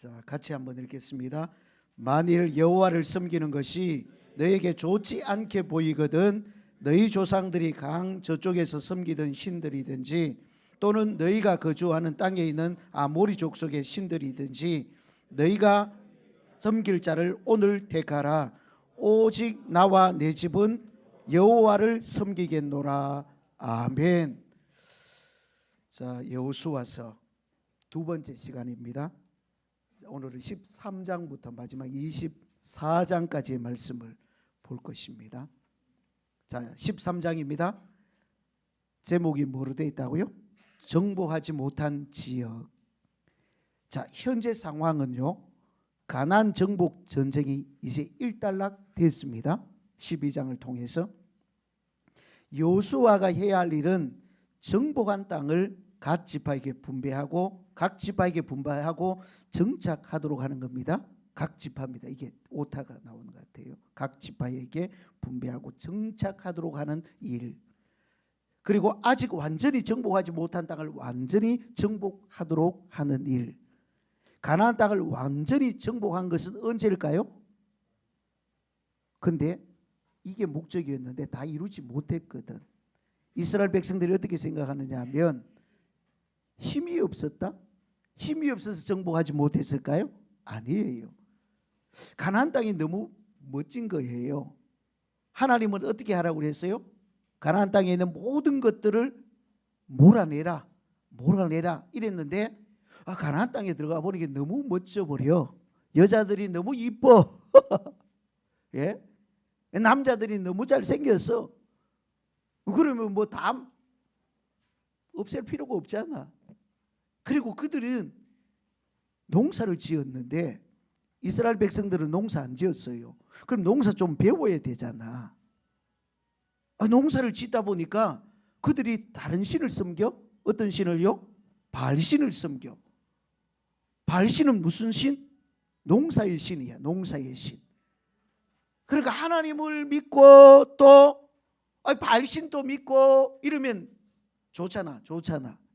자, 같이 한번 읽겠습니다. 만일 여호와를 섬기는 것이 너에게 좋지 않게 보이거든 너희 조상들이 강 저쪽에서 섬기던 신들이든지 또는 너희가 거주하는 땅에 있는 아모리 족속의 신들이든지 너희가 섬길 자를 오늘 택하라. 오직 나와 내 집은 여호와를 섬기겠노라. 아멘. 자, 여호수아서 두 번째 시간입니다. 오늘은 13장부터 마지막 24장까지의 말씀을 볼 것입니다. 자, 13장입니다. 제목이 뭐로 되어 있다고요? 정복하지 못한 지역. 자, 현재 상황은요, 가나안 정복 전쟁이 이제 일단락 됐습니다. 12장을 통해서 여호수아가 해야 할 일은 정복한 땅을 각 지파에게 분배하고 정착하도록 하는 겁니다. 각 지파입니다. 이게 오타가 나오는 것 같아요. 각 지파에게 분배하고 정착하도록 하는 일. 그리고 아직 완전히 정복하지 못한 땅을 완전히 정복하도록 하는 일. 가나안 땅을 완전히 정복한 것은 언제일까요? 근데 이게 목적이었는데 다 이루지 못했거든. 이스라엘 백성들이 어떻게 생각하느냐 하면 힘이 없었다? 힘이 없어서 정복하지 못했을까요? 아니에요. 가나안 땅이 너무 멋진 거예요. 하나님은 어떻게 하라고 그랬어요? 가나안 땅에 있는 모든 것들을 몰아내라 이랬는데 가나안 땅에 들어가 보니까 너무 멋져버려. 여자들이 너무 이뻐. 예? 남자들이 너무 잘생겼어. 그러면 뭐 다 없앨 필요가 없잖아. 그리고 그들은 농사를 지었는데 이스라엘 백성들은 농사 안 지었어요. 그럼 농사 좀 배워야 되잖아. 농사를 짓다 보니까 그들이 다른 신을 섬겨? 어떤 신을요? 바알신을 섬겨. 바알신은 무슨 신? 농사의 신이야. 농사의 신. 그러니까 하나님을 믿고 또 바알신도 믿고 이러면 좋잖아.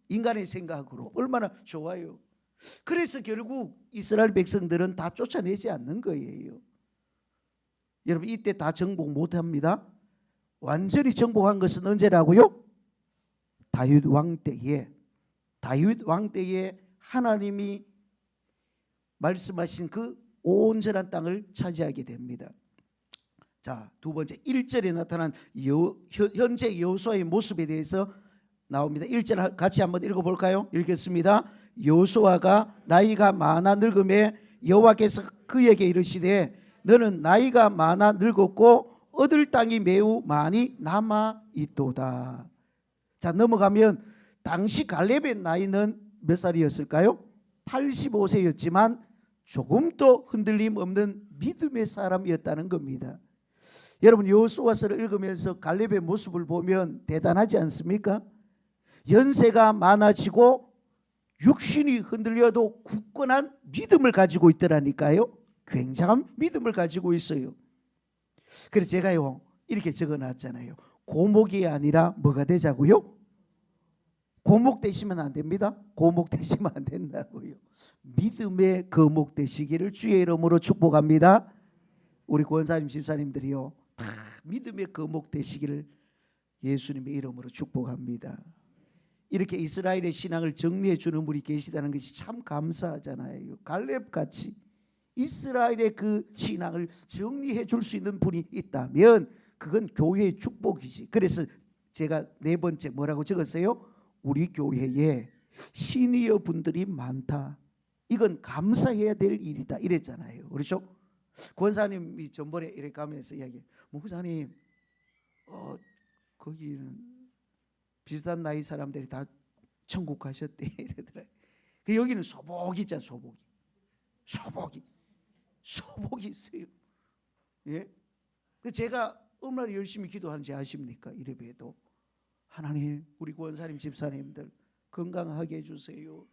인간의 생각으로 얼마나 좋아요. 그래서 결국 이스라엘 백성들은 다 쫓아내지 않는 거예요. 여러분 이때 다 정복 못합니다. 완전히 정복한 것은 언제라고요? 다윗 왕 때에 하나님이 말씀하신 그 온전한 땅을 차지하게 됩니다. 자, 두 번째 1절에 나타난 현재 여호수아의 모습에 대해서 나옵니다. 1절 같이 한번 읽어볼까요? 읽겠습니다. 여호수아가 나이가 많아 늙음에 여호와께서 그에게 이르시되 너는 나이가 많아 늙었고 얻을 땅이 매우 많이 남아 있도다. 자, 넘어가면 당시 갈렙의 나이는 몇 살이었을까요? 85세였지만 조금도 흔들림 없는 믿음의 사람이었다는 겁니다. 여러분 여호수아서를 읽으면서 갈렙의 모습을 보면 대단하지 않습니까? 연세가 많아지고 육신이 흔들려도 굳건한 믿음을 가지고 있더라니까요. 굉장한 믿음을 가지고 있어요. 그래서 제가요 이렇게 적어놨잖아요. 고목이 아니라 뭐가 되자고요? 고목 되시면 안 됩니다. 고목 되시면 안 된다고요. 믿음의 거목 되시기를 주의 이름으로 축복합니다. 우리 권사님 집사님들이요 다 믿음의 거목 되시기를 예수님의 이름으로 축복합니다. 이렇게 이스라엘의 신앙을 정리해 주는 분이 계시다는 것이 참 감사하잖아요. 갈렙같이 이스라엘의 그 신앙을 정리해 줄 수 있는 분이 있다면 그건 교회의 축복이지. 그래서 제가 네 번째 뭐라고 적었어요? 우리 교회에 시니어 분들이 많다. 이건 감사해야 될 일이다 이랬잖아요. 그렇죠? 권사님이 전번에 이렇게 가면서 이야기해요. 목사님 거기는 비슷한 나이 사람들이 다 천국 가셨대 이러더라고요. 여기는 소복이 있잖아. 소복이 있어요. 예? 제가 얼마나 열심히 기도하는지 아십니까? 이래봬도 하나님 우리 권사님 집사님들 건강하게 해주세요.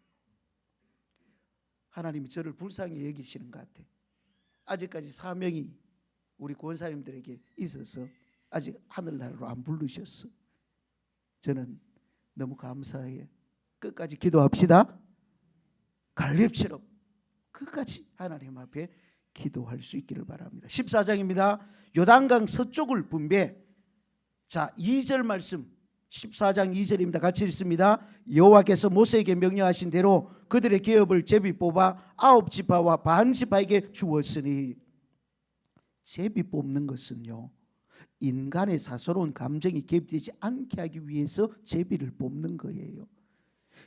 하나님이 저를 불쌍히 여기시는 것 같아. 아직까지 사명이 우리 권사님들에게 있어서 아직 하늘나라로 안 부르셨어. 저는 너무 감사해요. 끝까지 기도합시다. 갈렙처럼 끝까지 하나님 앞에 기도할 수 있기를 바랍니다. 14장입니다. 요단강 서쪽을 분배. 자, 2절 말씀 14장 2절입니다. 같이 읽습니다. 여호와께서 모세에게 명령하신 대로 그들의 기업을 제비 뽑아 9지파와 반지파에게 주었으니, 제비 뽑는 것은요, 인간의 사소로운 감정이 개입되지 않게 하기 위해서 제비를 뽑는 거예요.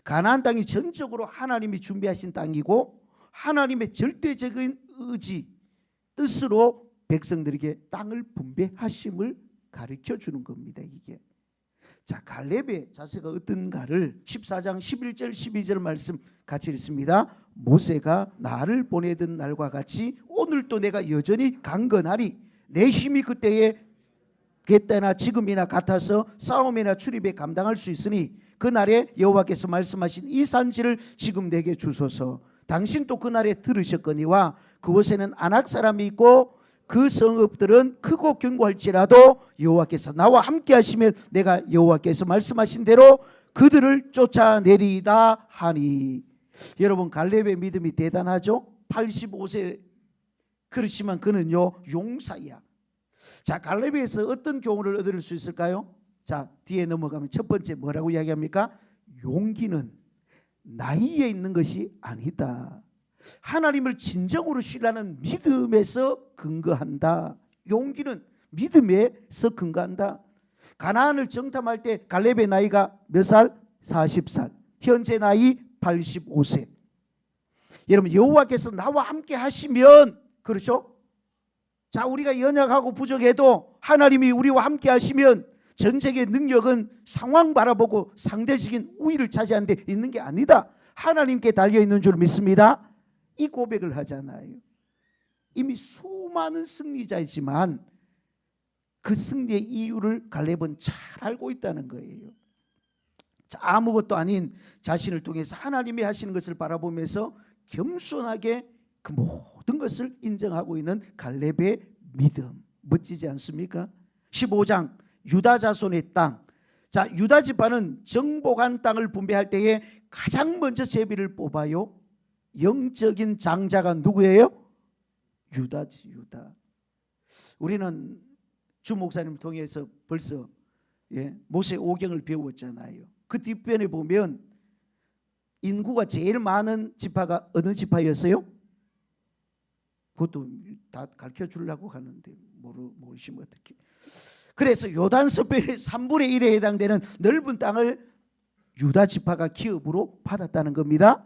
가나안 땅이 전적으로 하나님이 준비하신 땅이고 하나님의 절대적인 의지, 뜻으로 백성들에게 땅을 분배하심을 가르쳐 주는 겁니다. 이게. 자, 갈렙의 자세가 어떤가를 14장 11절 12절 말씀 같이 읽습니다. 모세가 나를 보내던 날과 같이 오늘도 내가 여전히 강건하리. 내 힘이 그때나 지금이나 같아서 싸움이나 출입에 감당할 수 있으니 그날에 여호와께서 말씀하신 이 산지를 지금 내게 주소서. 당신 또 그날에 들으셨거니와 그곳에는 아낙 사람이 있고 그 성읍들은 크고 견고할지라도 여호와께서 나와 함께 하시면 내가 여호와께서 말씀하신 대로 그들을 쫓아내리이다 하니. 여러분, 갈렙의 믿음이 대단하죠. 85세. 그렇지만 그는요 용사야. 자, 갈렙에서 어떤 교훈을 얻을 수 있을까요? 자, 뒤에 넘어가면 첫 번째 뭐라고 이야기합니까? 용기는 나이에 있는 것이 아니다. 하나님을 진정으로 신뢰하는 믿음에서 근거한다. 용기는 믿음에서 근거한다. 가나안을 정탐할 때 갈렙의 나이가 몇 살? 40살. 현재 나이 85세. 여러분, 여호와께서 나와 함께 하시면, 그렇죠? 자, 우리가 연약하고 부족해도 하나님이 우리와 함께 하시면 전쟁의 능력은 상황 바라보고 상대적인 우위를 차지하는 데 있는 게 아니다. 하나님께 달려있는 줄 믿습니다. 이 고백을 하잖아요. 이미 수많은 승리자이지만 그 승리의 이유를 갈렙은 잘 알고 있다는 거예요. 자, 아무것도 아닌 자신을 통해서 하나님이 하시는 것을 바라보면서 겸손하게 그 모든 것을 인정하고 있는 갈렙의 믿음, 멋지지 않습니까? 15장 유다 자손의 땅. 자, 유다 지파는 정복한 땅을 분배할 때에 가장 먼저 제비를 뽑아요. 영적인 장자가 누구예요? 유다지, 유다. 우리는 주 목사님을 통해서 벌써 모세 오경을 배웠잖아요. 그 뒷편에 보면 인구가 제일 많은 지파가 어느 지파였어요? 그것도 다 가르쳐 주려고 하는데 모르시면 어떻게. 그래서 요단 서편의 3분의 1에 해당되는 넓은 땅을 유다 지파가 기업으로 받았다는 겁니다.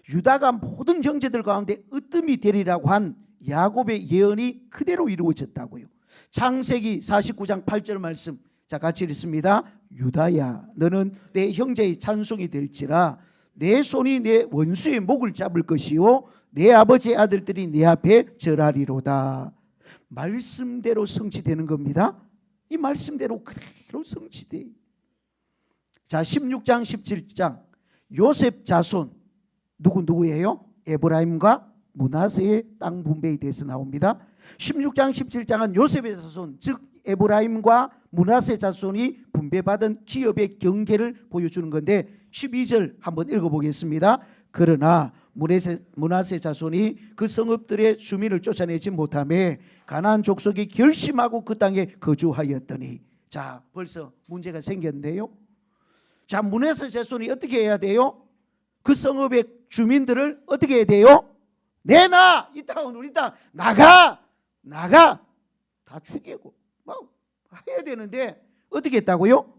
유다가 모든 형제들 가운데 으뜸이 되리라고 한 야곱의 예언이 그대로 이루어졌다고요. 창세기 49장 8절 말씀, 자, 같이 읽습니다. 유다야, 너는 내 형제의 찬송이 될지라. 내 손이 내 원수의 목을 잡을 것이요 내 아버지의 아들들이 내 앞에 절하리로다. 말씀대로 성취되는 겁니다. 이 말씀대로 그대로 성취돼. 자, 16장 17장 요셉 자손 누구예요? 에브라임과 므낫세의 땅 분배에 대해서 나옵니다. 16장 17장은 요셉의 자손, 즉 에브라임과 므낫세 자손이 분배받은 기업의 경계를 보여주는 건데 12절 한번 읽어보겠습니다. 그러나 므낫세 자손이 그 성읍들의 주민을 쫓아내지 못하며 가나안 족속이 결심하고 그 땅에 거주하였더니. 자, 벌써 문제가 생겼는데요. 자, 므낫세 자손이 어떻게 해야 돼요? 그 성읍의 주민들을 어떻게 해야 돼요? 내놔! 이 땅은 우리 땅! 나가! 다 죽이고 막 해야 되는데 어떻게 했다고요?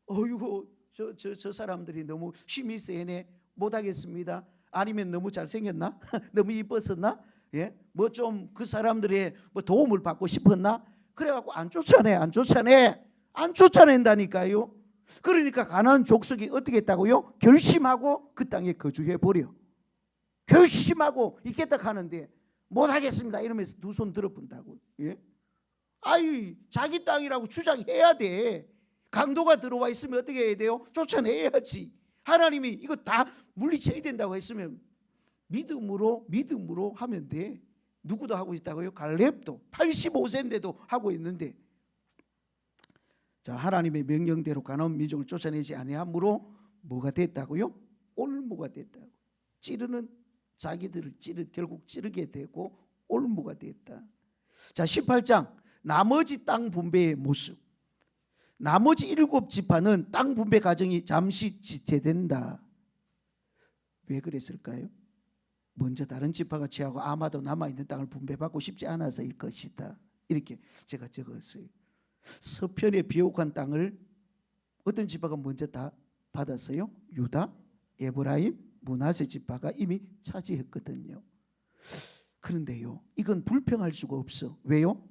어이구, 저 사람들이 너무 힘이 세네, 못하겠습니다. 아니면 너무 잘생겼나? 너무 이뻤었나? 예? 뭐 좀 그 사람들의 뭐 도움을 받고 싶었나? 그래갖고 안 쫓아낸다니까요. 그러니까 가나안 족속이 어떻게 했다고요? 결심하고 그 땅에 거주해 버려. 결심하고 있겠다 하는데 못하겠습니다 이러면서 두 손 들어본다고. 예? 아이, 자기 땅이라고 주장해야 돼. 강도가 들어와 있으면 어떻게 해야 돼요? 쫓아내야지. 하나님이 이거 다 물리쳐야 된다고 했으면 믿음으로 하면 돼. 누구도 하고 있다고요? 갈렙도 85세인데도 하고 있는데. 자, 하나님의 명령대로 가나안 민족을 쫓아내지 아니함으로 뭐가 됐다고요? 올무가 됐다고. 찌르는 자기들을 결국 찌르게 되고 올무가 됐다. 자, 18장 나머지 땅 분배의 모습. 나머지 7지파는 땅 분배 과정이 잠시 지체된다. 왜 그랬을까요? 먼저 다른 지파가 취하고 아마도 남아있는 땅을 분배받고 싶지 않아서일 것이다. 이렇게 제가 적었어요. 서편의 비옥한 땅을 어떤 지파가 먼저 다 받았어요? 유다, 에브라임, 므낫세 지파가 이미 차지했거든요. 그런데요, 이건 불평할 수가 없어. 왜요?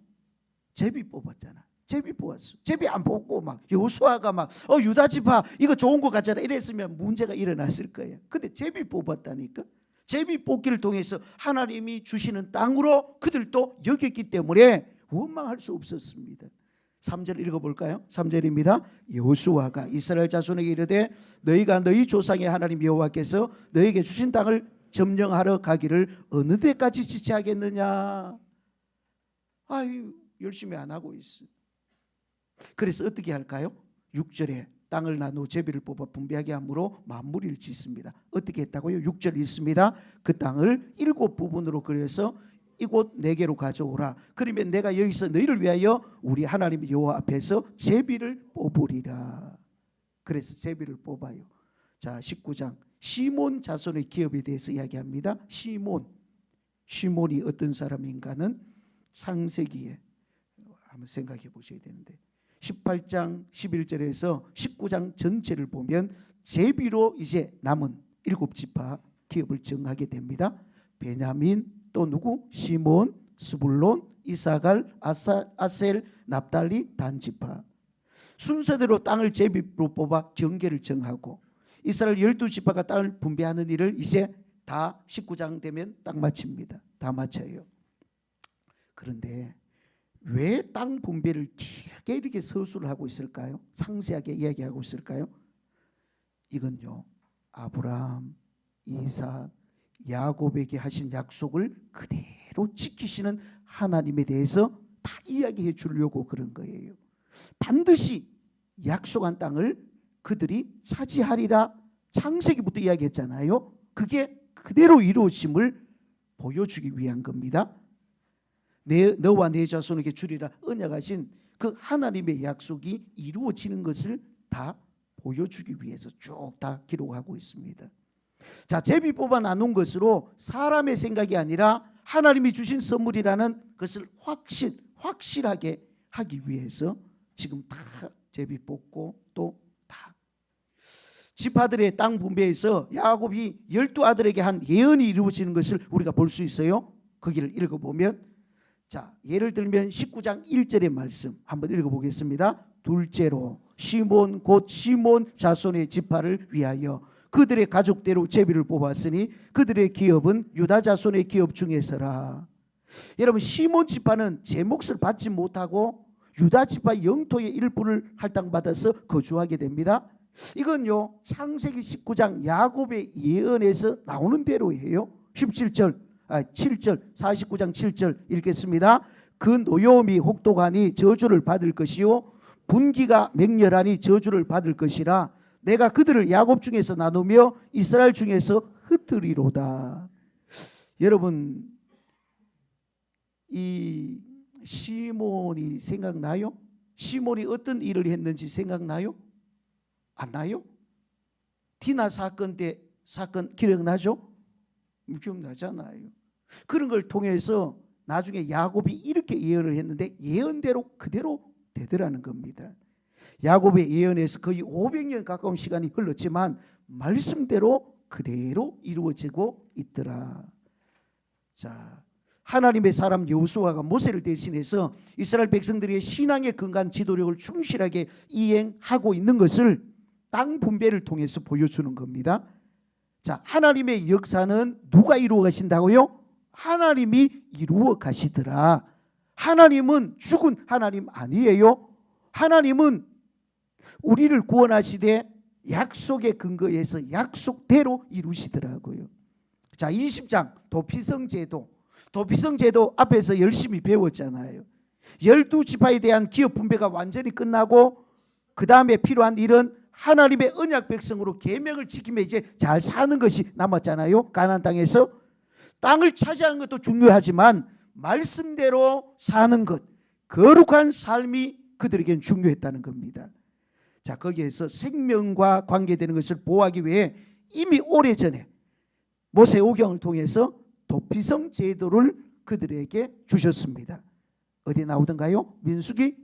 제비 뽑았잖아. 제비 뽑았어. 제비 안 뽑고 막 여호수아가 막 유다 지파 이거 좋은 거 같잖아 이랬으면 문제가 일어났을 거예요. 근데 제비 뽑았다니까. 제비 뽑기를 통해서 하나님이 주시는 땅으로 그들도 여겼기 때문에 원망할 수 없었습니다. 3절 읽어볼까요? 3절입니다. 여호수아가 이스라엘 자손에게 이르되 너희가 너희 조상의 하나님 여호와께서 너희에게 주신 땅을 점령하러 가기를 어느 때까지 지체하겠느냐. 아유, 열심히 안 하고 있어. 그래서 어떻게 할까요? 6절에 땅을 나누어 제비를 뽑아 분배하게 함으로 마무리를 짓습니다. 어떻게 했다고요? 6절 있습니다. 그 땅을 7부분으로 그려서 이곳 4개로 가져오라. 그러면 내가 여기서 너희를 위하여 우리 하나님 여호와 앞에서 제비를 뽑으리라. 그래서 제비를 뽑아요. 자, 19장 시몬 자손의 기업에 대해서 이야기합니다. 시몬이 어떤 사람인가는 창세기에 한번 생각해 보셔야 되는데 18장 11절에서 19장 전체를 보면 제비로 이제 남은 7지파 기업을 정하게 됩니다. 베냐민 또 누구? 시몬, 스불론, 이사갈, 아셀, 납달리, 단 지파. 순서대로 땅을 제비로 뽑아 경계를 정하고 이스라엘 12지파가 땅을 분배하는 일을 이제 다 19장 되면 딱 마칩니다. 다 마쳐요. 그런데 왜 땅 분배를 길게 이렇게 서술을 하고 있을까요? 상세하게 이야기하고 있을까요? 이건요, 아브라함, 이삭, 야곱에게 하신 약속을 그대로 지키시는 하나님에 대해서 다 이야기해 주려고 그런 거예요. 반드시 약속한 땅을 그들이 차지하리라 창세기부터 이야기했잖아요. 그게 그대로 이루어짐을 보여주기 위한 겁니다. 너와 내 자손에게 주리라 언약하신 그 하나님의 약속이 이루어지는 것을 다 보여주기 위해서 쭉 다 기록하고 있습니다. 자, 제비 뽑아 나눈 것으로 사람의 생각이 아니라 하나님이 주신 선물이라는 것을 확실하게 하기 위해서 지금 다 제비 뽑고 또 다 지파들의 땅 분배에서 야곱이 12아들에게 한 예언이 이루어지는 것을 우리가 볼 수 있어요. 거기를 읽어보면 자, 예를 들면 19장 1절의 말씀 한번 읽어보겠습니다. 둘째로 시몬 곧 시몬 자손의 지파를 위하여 그들의 가족대로 제비를 뽑았으니 그들의 기업은 유다 자손의 기업 중에서라. 여러분, 시몬 지파는 제 몫을 받지 못하고 유다 지파 영토의 일부를 할당받아서 거주하게 됩니다. 이건요, 창세기 19장 야곱의 예언에서 나오는 대로예요. 7절 49장 7절 읽겠습니다. 그 노여움이 혹독하니 저주를 받을 것이요 분기가 맹렬하니 저주를 받을 것이라. 내가 그들을 야곱 중에서 나누며 이스라엘 중에서 흩으리로다. 여러분, 이 시몬이 생각나요? 시몬이 어떤 일을 했는지 생각나요? 안 나요? 디나 사건 때 사건 기억나죠? 기억나잖아요. 그런 걸 통해서 나중에 야곱이 이렇게 예언을 했는데 예언대로 그대로 되더라는 겁니다. 야곱의 예언에서 거의 500년 가까운 시간이 흘렀지만 말씀대로 그대로 이루어지고 있더라. 자, 하나님의 사람 여호수아가 모세를 대신해서 이스라엘 백성들의 신앙의 근간 지도력을 충실하게 이행하고 있는 것을 땅 분배를 통해서 보여주는 겁니다. 자, 하나님의 역사는 누가 이루어 가신다고요? 하나님이 이루어 가시더라. 하나님은 죽은 하나님 아니에요. 하나님은 우리를 구원하시되 약속의 근거에서 약속대로 이루시더라고요. 자, 20장 도피성 제도 앞에서 열심히 배웠잖아요. 12지파에 대한 기업 분배가 완전히 끝나고 그 다음에 필요한 일은 하나님의 언약 백성으로 계명을 지키며 이제 잘 사는 것이 남았잖아요. 가나안 땅에서. 땅을 차지하는 것도 중요하지만 말씀대로 사는 것, 거룩한 삶이 그들에게는 중요했다는 겁니다. 자, 거기에서 생명과 관계되는 것을 보호하기 위해 이미 오래전에 모세오경을 통해서 도피성 제도를 그들에게 주셨습니다. 어디 나오던가요? 민수기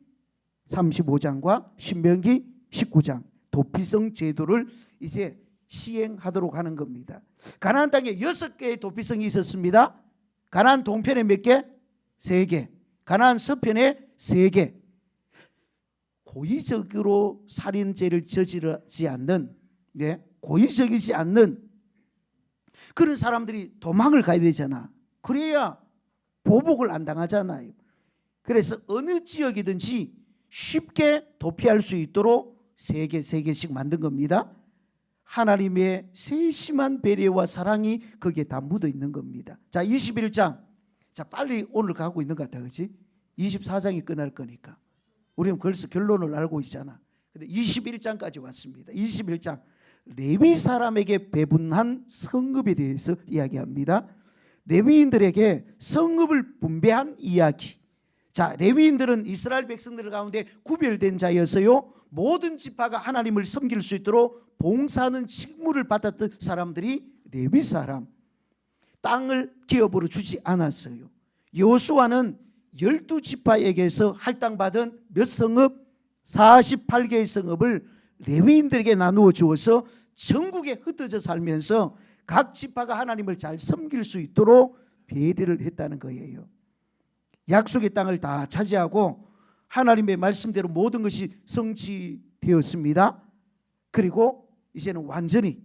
35장과 신명기 19장 도피성 제도를 이제 시행하도록 하는 겁니다. 가나안 땅에 6개의 도피성이 있었습니다. 가나안 동편에 몇 개? 3개. 가나안 서편에 3개. 고의적으로 살인죄를 저지르지 않는, 고의적이지 않는 그런 사람들이 도망을 가야 되잖아. 그래야 보복을 안 당하잖아요. 그래서 어느 지역이든지 쉽게 도피할 수 있도록 3개씩 만든 겁니다. 하나님의 세심한 배려와 사랑이 거기에 다 묻어 있는 겁니다. 자, 21장. 자, 빨리 오늘 가고 있는 것 같아, 그렇지? 24장이 끝날 거니까. 우리는 벌써 결론을 알고 있잖아. 근데 21장까지 왔습니다. 21장. 레위 사람에게 배분한 성읍에 대해서 이야기합니다. 레위인들에게 성읍을 분배한 이야기. 자, 레위인들은 이스라엘 백성들 가운데 구별된 자여서요, 모든 지파가 하나님을 섬길 수 있도록 봉사하는 직무를 받았던 사람들이 레위 사람. 땅을 기업으로 주지 않았어요. 여호수아는 12지파에게서 할당받은 몇 성읍? 48개의 성읍을 레위인들에게 나누어 주어서 전국에 흩어져 살면서 각 지파가 하나님을 잘 섬길 수 있도록 배려를 했다는 거예요. 약속의 땅을 다 차지하고 하나님의 말씀대로 모든 것이 성취되었습니다. 그리고 이제는 완전히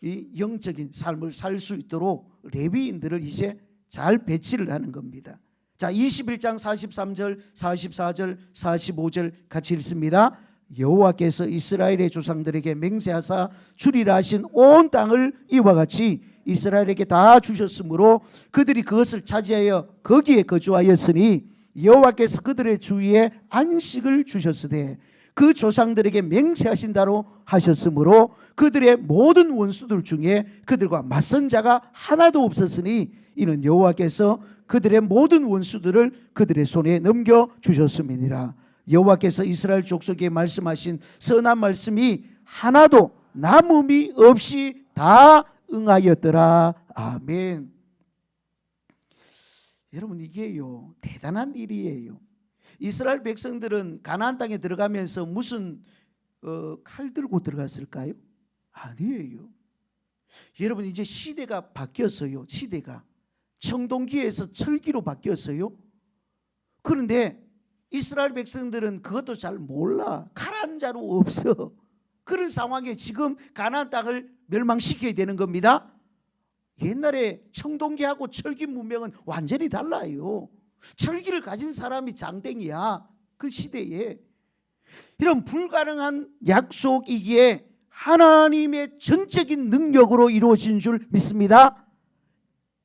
이 영적인 삶을 살 수 있도록 레위인들을 이제 잘 배치를 하는 겁니다. 자, 21장 43절, 44절, 45절 같이 읽습니다. 여호와께서 이스라엘의 조상들에게 맹세하사 주리라 하신 온 땅을 이와 같이 이스라엘에게 다 주셨으므로 그들이 그것을 차지하여 거기에 거주하였으니 여호와께서 그들의 주위에 안식을 주셨으되 그 조상들에게 맹세하신 대로 하셨으므로 그들의 모든 원수들 중에 그들과 맞선 자가 하나도 없었으니 이는 여호와께서 그들의 모든 원수들을 그들의 손에 넘겨주셨음이니라. 여호와께서 이스라엘 족속에게 말씀하신 선한 말씀이 하나도 남음이 없이 다 응하였더라. 아멘. 여러분, 이게요 대단한 일이에요. 이스라엘 백성들은 가나안 땅에 들어가면서 무슨 칼 들고 들어갔을까요? 아니에요. 여러분, 이제 시대가 바뀌었어요. 시대가 청동기에서 철기로 바뀌었어요. 그런데 이스라엘 백성들은 그것도 잘 몰라. 칼 한 자루 없어. 그런 상황에 지금 가나안 땅을 멸망시켜야 되는 겁니다. 옛날에 청동기하고 철기 문명은 완전히 달라요. 철기를 가진 사람이 장땡이야. 그 시대에. 이런 불가능한 약속이기에 하나님의 전적인 능력으로 이루어진 줄 믿습니다.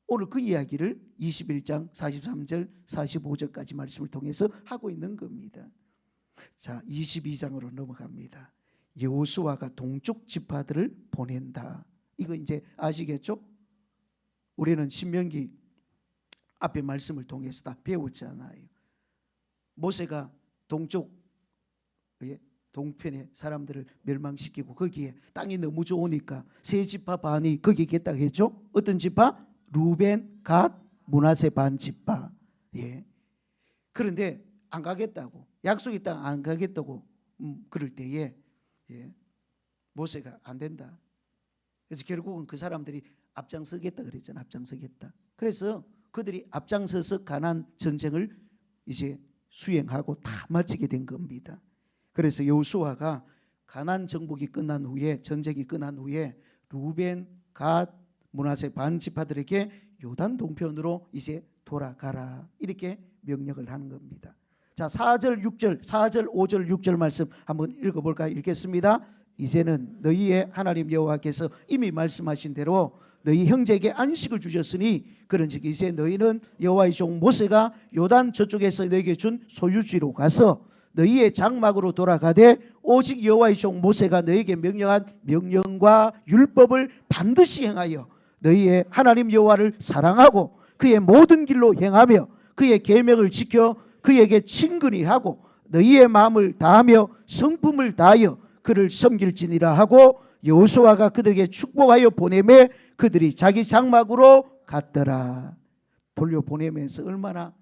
오늘 그 이야기를 21장 43절 45절까지 말씀을 통해서 하고 있는 겁니다. 자, 22장으로 넘어갑니다. 여호수아가 동쪽 지파들을 보낸다. 이거 이제 아시겠죠? 우리는 신명기 앞에 말씀을 통해서 다 배웠잖아요. 모세가 동쪽 동편의 사람들을 멸망시키고 거기에 땅이 너무 좋으니까 세 지파 반이 거기에 있겠다고 했죠. 어떤 지파? 루벤, 갓, 므낫세 반 지파. 예. 그런데 안 가겠다고, 약속의 땅 안 가겠다고 그럴 때에 모세가 안 된다. 그래서 결국은 그 사람들이 앞장서겠다 그랬잖아. 앞장서겠다. 그래서 그들이 앞장서서 가나안 전쟁을 이제 수행하고 다 마치게 된 겁니다. 그래서 여호수아가 가나안 정복이 끝난 후에, 전쟁이 끝난 후에 루벤, 갓, 므낫세 반 지파들에게 요단 동편으로 이제 돌아가라, 이렇게 명령을 하는 겁니다. 자, 4절 5절 6절 말씀 한번 읽어볼까요? 읽겠습니다. 이제는 너희의 하나님 여호와께서 이미 말씀하신 대로 너희 형제에게 안식을 주셨으니 그런즉 이제 너희는 여호와의 종 모세가 요단 저쪽에서 너희에게 준 소유지로 가서 너희의 장막으로 돌아가되 오직 여호와의 종 모세가 너희에게 명령한 명령과 율법을 반드시 행하여 너희의 하나님 여호와를 사랑하고 그의 모든 길로 행하며 그의 계명을 지켜 그에게 친근히 하고 너희의 마음을 다하며 성품을 다하여 그를 섬길지니라 하고 여호수아가 그들에게 축복하여 보내매 그들이 자기 장막으로 갔더라. 돌려보내면서 얼마나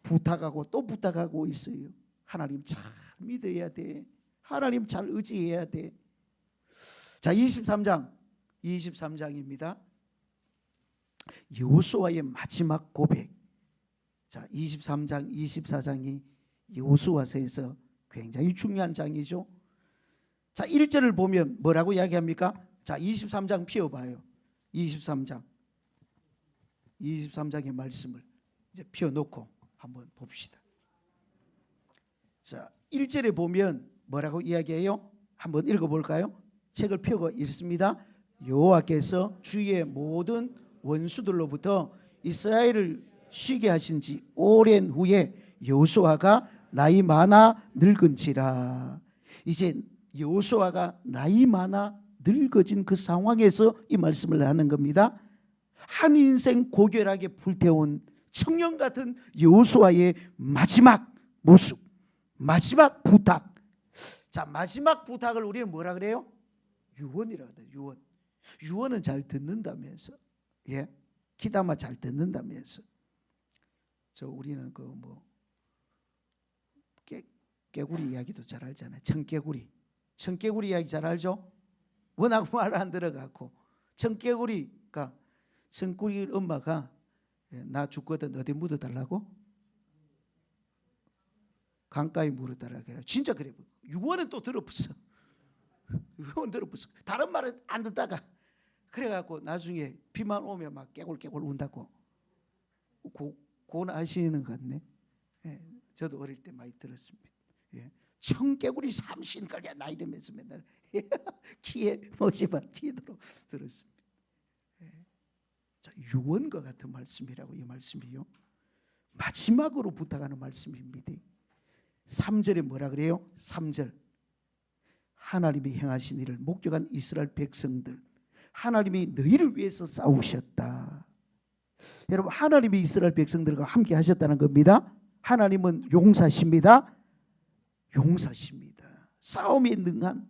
부탁하고 또 부탁하고 있어요. 하나님 잘 믿어야 돼. 하나님 잘 의지해야 돼. 자, 23장입니다. 여호수아의 마지막 고백. 자, 23장, 24장이 여호수아서에서 굉장히 중요한 장이죠. 자, 1절을 보면 뭐라고 이야기합니까? 자, 23장 펴봐요. 23장의 말씀을 이제 펴놓고 한번 봅시다. 자, 1절에 보면 뭐라고 이야기해요? 한번 읽어볼까요? 책을 펴고 읽습니다. 여호와께서 주의 모든 원수들로부터 이스라엘을 쉬게 하신 지 오랜 후에 여호수아가 나이 많아 늙은지라. 이제 여호수아가 나이 많아 늙어진 그 상황에서 이 말씀을 하는 겁니다. 한 인생 고결하게 불태운 청년 같은 여호수아의 마지막 모습, 마지막 부탁. 자, 마지막 부탁을 우리는 뭐라 그래요? 유언이라고 해요. 유언. 유언은 잘 듣는다면서. 예, 기다마 잘 듣는다면서. 저 우리는 그 뭐 깨구리 이야기도 잘 알잖아요. 청개구리 이야기 잘 알죠? 워낙 말 안 들어갖고 청개구리가 청개구리 엄마가 나 죽거든 어디 묻어달라고? 강가에 묻어달라고 해요. 진짜 그래. 유언은 또 들어봤어. 유언 들어봤어. 다른 말은 안 듣다가 그래갖고 나중에 비만 오면 막 깨골깨골 운다고. 그건 아시는 것 같네. 예, 저도 어릴 때 많이 들었습니다. 예, 청개구리 삼신걸야 나 이러면서 맨날 키에 모시바 튀도록 들었습니다. 예. 자, 유언과 같은 말씀이라고 이 말씀이요. 마지막으로 부탁하는 말씀입니다. 3절에 뭐라 그래요? 3절. 하나님이 행하신 일을 목격한 이스라엘 백성들, 하나님이 너희를 위해서 싸우셨다. 여러분, 하나님이 이스라엘 백성들과 함께 하셨다는 겁니다. 하나님은 용사십니다. 용사십니다. 싸움에 능한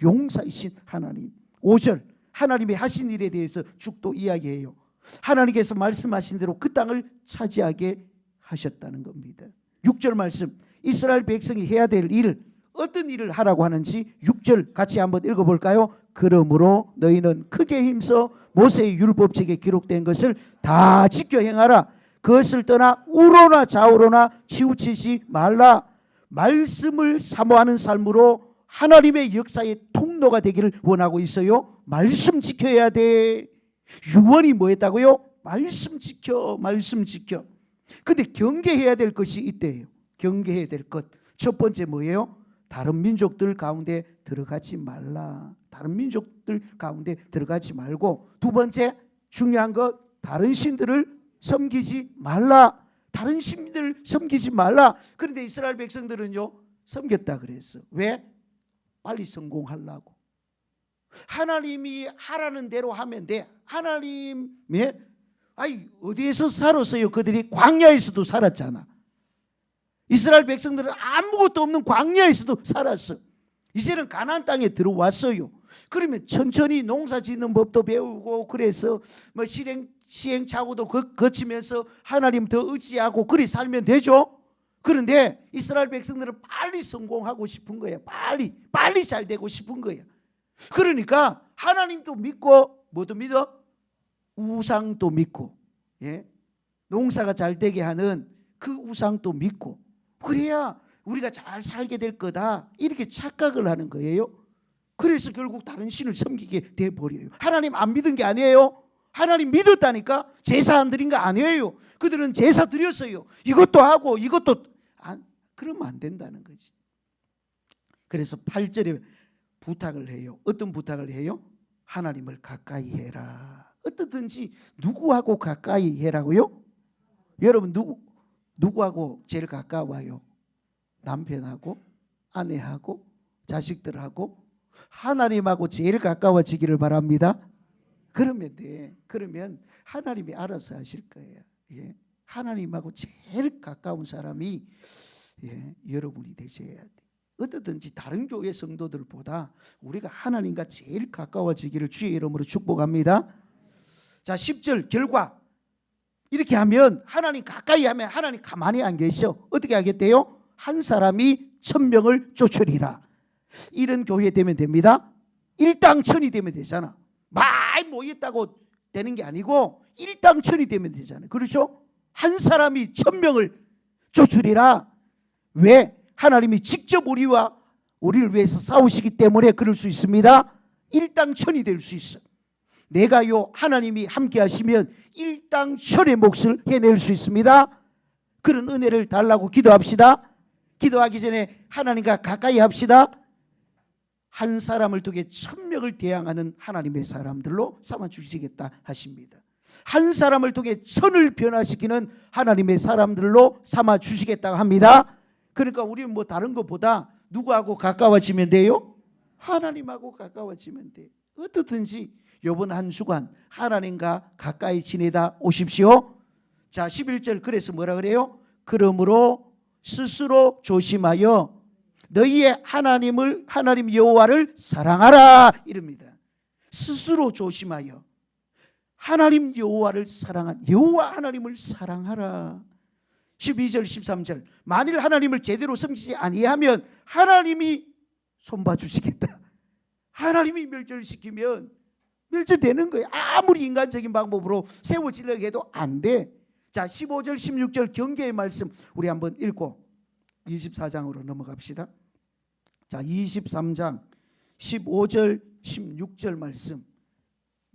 용사이신 하나님. 5절. 하나님이 하신 일에 대해서 쭉 또 이야기해요. 하나님께서 말씀하신 대로 그 땅을 차지하게 하셨다는 겁니다. 6절 말씀. 이스라엘 백성이 해야 될 일, 어떤 일을 하라고 하는지 6절 같이 한번 읽어볼까요? 그러므로 너희는 크게 힘써 모세의 율법책에 기록된 것을 다 지켜 행하라. 그것을 떠나 우로나 좌우로나 치우치지 말라. 말씀을 사모하는 삶으로 하나님의 역사의 통로가 되기를 원하고 있어요. 말씀 지켜야 돼. 유언이 뭐였다고요? 말씀 지켜, 말씀 지켜. 근데 경계해야 될 것이 있대요. 경계해야 될 것. 첫 번째 뭐예요? 다른 민족들 가운데 들어가지 말라. 다른 민족들 가운데 들어가지 말고, 두 번째 중요한 것, 다른 신들을 섬기지 말라. 다른 신들을 섬기지 말라. 그런데 이스라엘 백성들은요, 섬겼다 그랬어. 왜? 빨리 성공하려고. 하나님이 하라는 대로 하면 돼. 하나님의 어디에서 살았어요? 그들이 광야에서도 살았잖아. 이스라엘 백성들은 아무것도 없는 광야에서도 살았어. 이제는 가나안 땅에 들어왔어요. 그러면 천천히 농사 짓는 법도 배우고, 그래서 뭐 시행착오도 거치면서 하나님 더 의지하고 그리 살면 되죠. 그런데 이스라엘 백성들은 빨리 성공하고 싶은 거야. 빨리 잘 되고 싶은 거야. 그러니까 하나님도 믿고, 뭐도 믿어? 우상도 믿고, 예? 농사가 잘 되게 하는 그 우상도 믿고, 그래야 우리가 잘 살게 될 거다, 이렇게 착각을 하는 거예요. 그래서 결국 다른 신을 섬기게 돼버려요. 하나님 안 믿은 게 아니에요. 하나님 믿었다니까. 제사 안 드린 거 아니에요. 그들은 제사 드렸어요. 이것도 하고 이것도 그러면 안 된다는 거지. 그래서 8절에 부탁을 해요. 어떤 부탁을 해요? 하나님을 가까이 해라. 어떻든지 누구하고 가까이 해라고요? 여러분, 누구하고 제일 가까워요? 남편하고, 아내하고, 자식들하고. 하나님하고 제일 가까워지기를 바랍니다. 그러면 돼. 그러면 하나님이 알아서 하실 거예요. 예. 하나님하고 제일 가까운 사람이 여러분이 되셔야 돼. 어떻든지 다른 교회 성도들보다 우리가 하나님과 제일 가까워지기를 주의 이름으로 축복합니다. 자, 10절 결과. 이렇게 하면 하나님 가까이 하면 하나님 가만히 안 계셔. 어떻게 하겠대요? 한 사람이 1000명을 쫓으리라. 이런 교회 되면 됩니다. 일당천이 되면 되잖아. 많이 모였다고 되는 게 아니고 일당천이 되면 되잖아요. 그렇죠? 한 사람이 1000명을 쫓으리라. 왜? 하나님이 직접 우리를 위해서 싸우시기 때문에 그럴 수 있습니다. 일당천이 될 수 있어. 내가요 하나님이 함께 하시면 일당천의 몫을 해낼 수 있습니다. 그런 은혜를 달라고 기도합시다. 기도하기 전에 하나님과 가까이 합시다. 한 사람을 통해 1000명을 대항하는 하나님의 사람들로 삼아주시겠다 하십니다. 한 사람을 통해 1000을 변화시키는 하나님의 사람들로 삼아주시겠다 합니다. 그러니까 우리는 뭐 다른 것보다 누구하고 가까워지면 돼요? 하나님하고 가까워지면 돼요. 어떻든지 이번 한 주간 하나님과 가까이 지내다 오십시오. 자, 11절 그래서 뭐라 그래요? 그러므로 스스로 조심하여 너희의 하나님 여호와를 사랑하라 이럽니다. 스스로 조심하여 하나님 여호와를 여호와 하나님을 사랑하라. 12절 13절 만일 하나님을 제대로 섬기지 아니하면 하나님이 손봐 주시겠다. 하나님이 멸절시키면 멸절되는 거예요. 아무리 인간적인 방법으로 세워지려고 해도 안 돼. 자, 15절 16절 경계의 말씀 우리 한번 읽고 24장으로 넘어갑시다. 자, 23장 15절 16절 말씀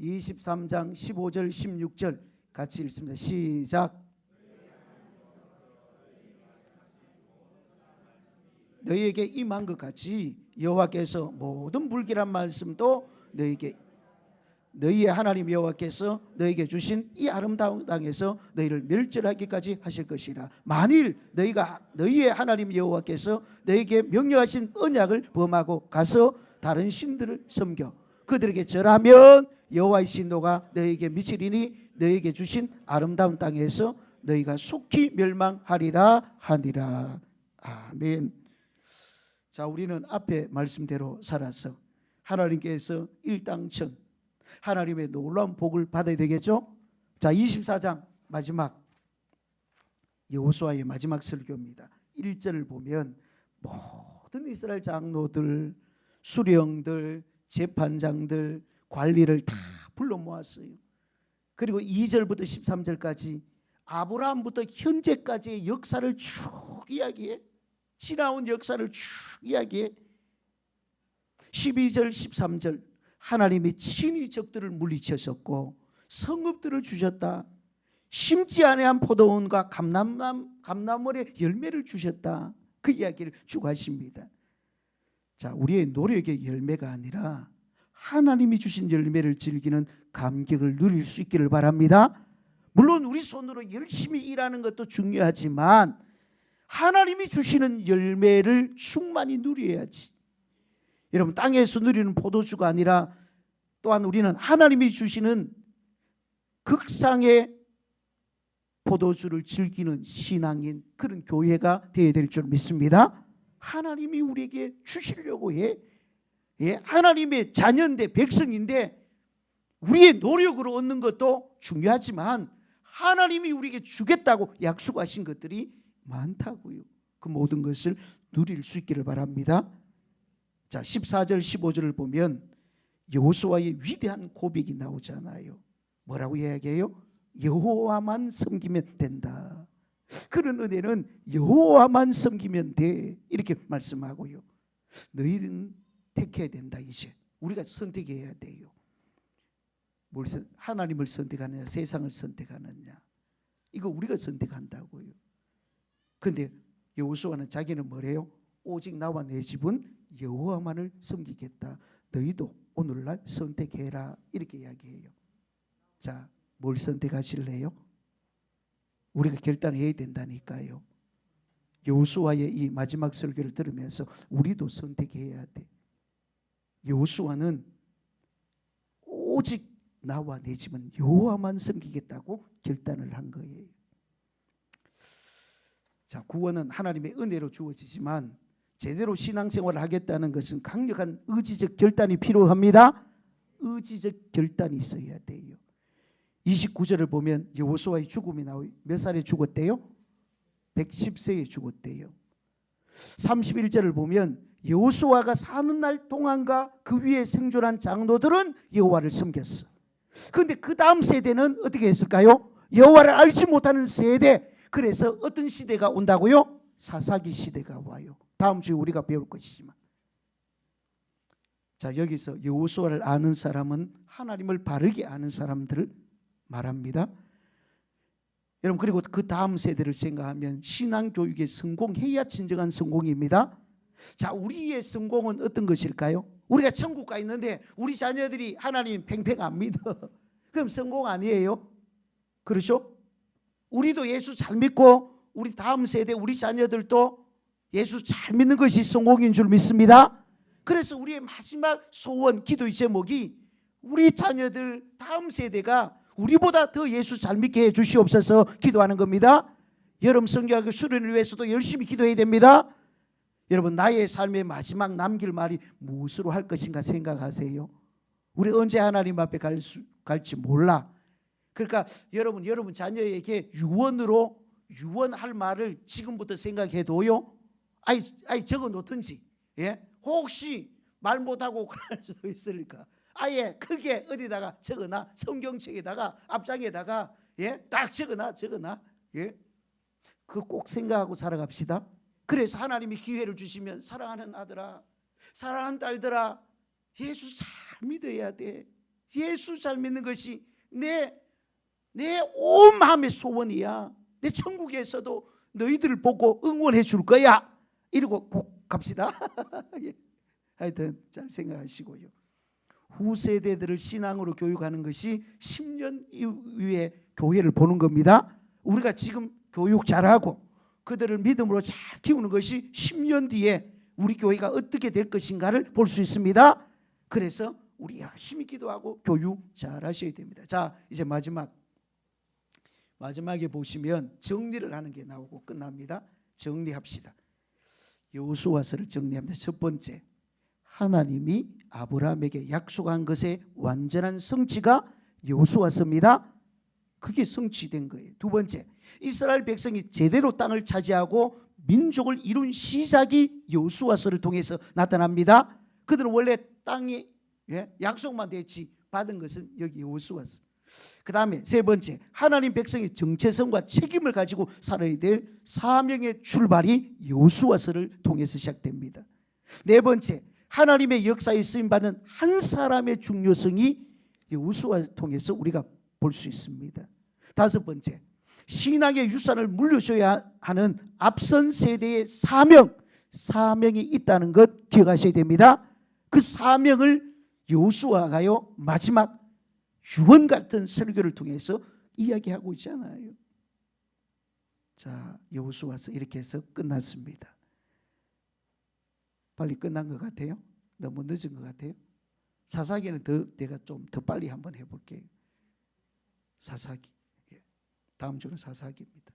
23장 15절 16절 같이 읽습니다. 시작. 너희에게 임한 것 같이 여호와께서 모든 불길한 말씀도 너희의 하나님 여호와께서 너희에게 주신 이 아름다운 땅에서 너희를 멸절하기까지 하실 것이라. 만일 너희의 하나님 여호와께서 너희에게 명령하신 언약을 범하고 가서 다른 신들을 섬겨 그들에게 절하면 여호와의 진노가 너희에게 미치리니 너희에게 주신 아름다운 땅에서 너희가 속히 멸망하리라 하니라. 아멘. 자, 우리는 앞에 말씀대로 살아서 하나님께서 일당천 하나님의 놀라운 복을 받아야 되겠죠. 자, 24장 마지막 여호수아의 마지막 설교입니다. 1절을 보면 모든 이스라엘 장로들, 수령들, 재판장들, 관리를 다 불러 모았어요. 그리고 2절부터 13절까지 아브라함부터 현재까지의 역사를 쭉 이야기해. 지나온 역사를 쭉 이야기해. 12절 13절 하나님이 친히 적들을 물리치셨고 성읍들을 주셨다. 심지 아니한 포도원과 감람월의 열매를 주셨다. 그 이야기를 쭉 하십니다. 자, 우리의 노력의 열매가 아니라 하나님이 주신 열매를 즐기는 감격을 누릴 수 있기를 바랍니다. 물론 우리 손으로 열심히 일하는 것도 중요하지만 하나님이 주시는 열매를 충만히 누려야지. 여러분, 땅에서 누리는 포도주가 아니라 또한 우리는 하나님이 주시는 극상의 포도주를 즐기는 신앙인 그런 교회가 되어야 될 줄 믿습니다. 하나님이 우리에게 주시려고 해. 하나님의 자녀인데 백성인데 우리의 노력으로 얻는 것도 중요하지만 하나님이 우리에게 주겠다고 약속하신 것들이 많다고요. 그 모든 것을 누릴 수 있기를 바랍니다. 자, 14절 15절을 보면 여호수아의 위대한 고백이 나오잖아요. 뭐라고 이야기해요? 여호와만 섬기면 된다. 그런 은혜는 여호와만 섬기면 돼. 이렇게 말씀하고요. 너희는 택해야 된다. 이제 우리가 선택해야 돼요. 하나님을 선택하느냐 세상을 선택하느냐 이거 우리가 선택한다고요. 그런데 여호수아는 자기는 뭐래요? 오직 나와 내 집은 여호와만을 섬기겠다. 너희도 오늘날 선택해라. 이렇게 이야기해요. 자, 뭘 선택하실래요? 우리가 결단해야 된다니까요. 여호수아의 이 마지막 설교를 들으면서 우리도 선택해야 돼. 여호수아는 오직 나와 내 집은 여호와만 섬기겠다고 결단을 한 거예요. 자, 구원은 하나님의 은혜로 주어지지만 제대로 신앙생활을 하겠다는 것은 강력한 의지적 결단이 필요합니다. 의지적 결단이 있어야 돼요. 29절을 보면 여호수아의 죽음이 나와요. 몇 살에 죽었대요? 110세에 죽었대요. 31절을 보면 여호수아가 사는 날 동안과 그 위에 생존한 장로들은 여호와를 섬겼어. 그런데 그 다음 세대는 어떻게 했을까요? 여호와를 알지 못하는 세대. 그래서 어떤 시대가 온다고요? 사사기 시대가 와요. 다음 주에 우리가 배울 것이지만. 자, 여기서 여호수아를 아는 사람은 하나님을 바르게 아는 사람들을 말합니다. 여러분, 그리고 그 다음 세대를 생각하면 신앙교육에 성공해야 진정한 성공입니다. 자, 우리의 성공은 어떤 것일까요? 우리가 천국 가 있는데 우리 자녀들이 하나님 팽팽 안 믿어. 그럼 성공 아니에요? 그렇죠? 우리도 예수 잘 믿고 우리 다음 세대 우리 자녀들도 예수 잘 믿는 것이 성공인 줄 믿습니다. 그래서 우리의 마지막 소원, 기도의 제목이 우리 자녀들 다음 세대가 우리보다 더 예수 잘 믿게 해 주시옵소서 기도하는 겁니다. 여러분, 성경학교 수련을 위해서도 열심히 기도해야 됩니다. 여러분, 나의 삶의 마지막 남길 말이 무엇으로 할 것인가 생각하세요. 우리 언제 하나님 앞에 갈지 몰라. 그러니까 여러분 자녀에게 유언할 말을 지금부터 생각해둬요. 아이 적어 놓든지. 예? 혹시 말 못하고 갈 수도 있으니까 아예 크게 어디다가 적어놔. 성경책에다가 앞장에다가 딱 적어놔. 예? 그거 꼭 생각하고 살아갑시다. 그래서 하나님이 기회를 주시면 사랑하는 아들아, 사랑하는 딸들아, 예수 잘 믿어야 돼. 예수 잘 믿는 것이 내 온 마음의 소원이야. 내 천국에서도 너희들을 보고 응원해 줄 거야. 이러고 꼭 갑시다. 하여튼 잘 생각하시고요. 후세대들을 신앙으로 교육하는 것이 10년 이후에 교회를 보는 겁니다. 우리가 지금 교육 잘하고 그들을 믿음으로 잘 키우는 것이 10년 뒤에 우리 교회가 어떻게 될 것인가를 볼 수 있습니다. 그래서 우리 열심히 기도하고 교육 잘 하셔야 됩니다. 자, 이제 마지막에 보시면 정리를 하는 게 나오고 끝납니다. 정리합시다. 여호수아서를 정리합니다. 첫 번째, 하나님이 아브라함에게 약속한 것의 완전한 성취가 여호수아서입니다. 그게 성취된 거예요. 두 번째, 이스라엘 백성이 제대로 땅을 차지하고 민족을 이룬 시작이 여호수아서를 통해서 나타납니다. 그들은 원래 땅이 약속만 됐지 받은 것은 여기 여호수아서. 그 다음에 세 번째, 하나님 백성의 정체성과 책임을 가지고 살아야 될 사명의 출발이 여호수아서를 통해서 시작됩니다. 네 번째, 하나님의 역사에 쓰임받는 한 사람의 중요성이 여호수아를 통해서 우리가 볼 수 있습니다. 다섯 번째, 신앙의 유산을 물려줘야 하는 앞선 세대의 사명이 있다는 것 기억하셔야 됩니다. 그 사명을 여호수아가요 마지막 유언 같은 설교를 통해서 이야기하고 있잖아요. 자, 여호수아서 이렇게 해서 끝났습니다. 빨리 끝난 것 같아요? 너무 늦은 것 같아요? 사사기는 내가 좀 더 빨리 한번 해볼게요. 사사기. 다음 주는 사사기입니다.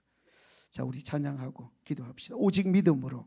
자, 우리 찬양하고 기도합시다. 오직 믿음으로.